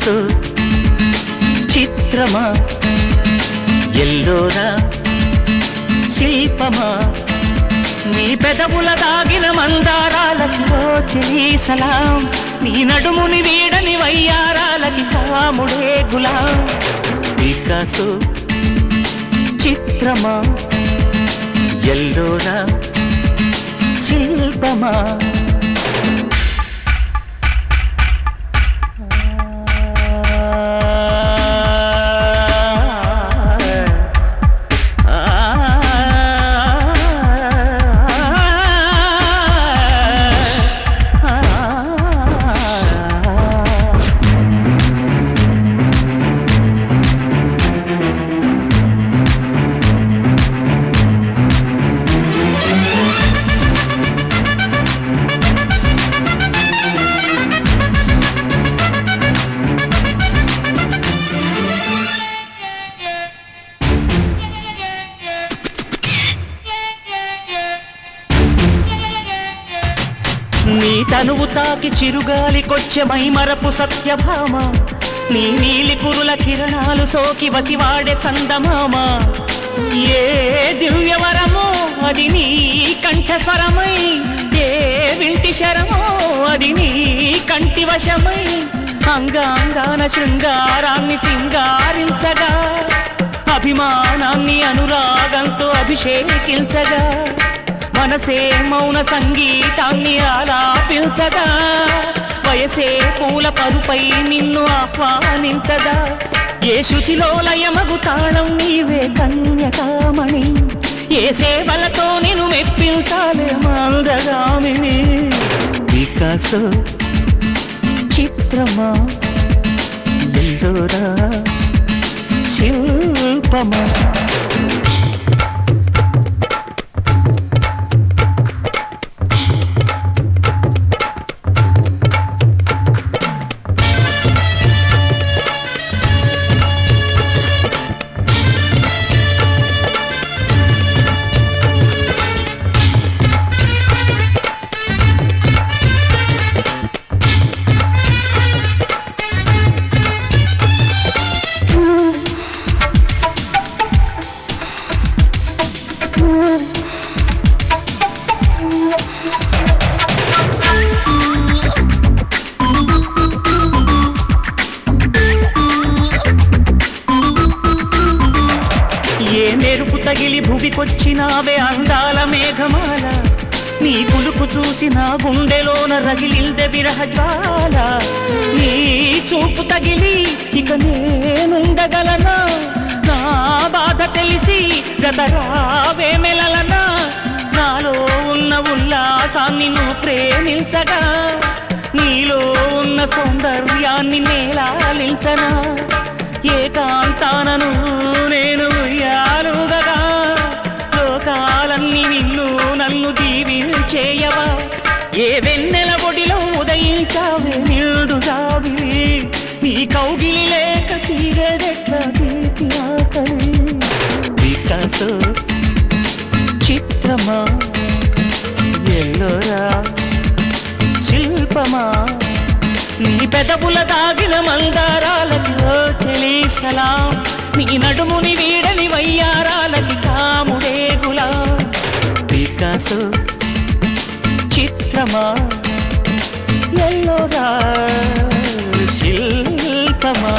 Picasso చిత్రమా, Ellora శిల్పమా, నీ పెదవుల దాగిన మందారాలకి చెలి సలాం, నీ నడుముని వీడని వయ్యారాలకి కాముడే గులాం. పికాసో చిత్రమా, ఎల్లోరా శిల్పమా. నీ తనువు తాకి చిరుగాలికొచ్చే మైమరపు సత్యభామ, నీ నీలి కురుల కిరణాలు సోకి వసివాడే చందమామ. ఏ దివ్యవరమో అది నీ కంఠస్వరమై, ఏ వింటి శరమో అది నీ కంటి వశమై, అంగాంగాన శృంగారాన్ని సింగారించగా, అభిమానాన్ని అనురాగంతో అభిషేకించగా, మనసే మౌన సంగీతాన్ని ఆలాపించగా, వయసే పూల పరుపై నిన్ను ఆహ్వానించగా, ఏ శృతిలో లయమగు తాళం నీవే కన్యకామణి, ఏ సేవలతో నిన్ను మెప్పించాలే మందగామిని. పికాసో చిత్రమా, ఎల్లోరా శిల్పమా. మెరుపు తగిలి భువికొచ్చినావే అందాల మేఘమాల, నీ పులుపు చూసి నా గుండెలోన రగిలిందె విరహజ్వాల. నీ చూపు తగిలి ఇక నేనుండగలనా, నా బాధ తెలిసి గతరావే మెలలనా, నాలో ఉన్న ఉల్లాసాన్ని నువ్వు ప్రేమించగా, నీలో ఉన్న సౌందర్యాన్ని నేలాలించనా, ఏకాంతానను నేను ఉయ్యాలుగగా, లోకాలన్నీ నిన్ను నన్ను దీవించేయవా, ఏ వెన్నెల ఒడిలో ఉదయించావే నిండుగావి, నీ కౌగిలి లేక తీరేదెట్లా తీపి ఆకలి. పికాసో చిత్రమా, ఎల్లోరా శిల్పమా, నీ పెదవుల దాగిన మందారాలతో చెలి సలాం, నీ నడుముని వీడని వయ్యారాలకి కాముడే గులాం. పికాసో చిత్రమా, ఎల్లోరా శిల్పమా.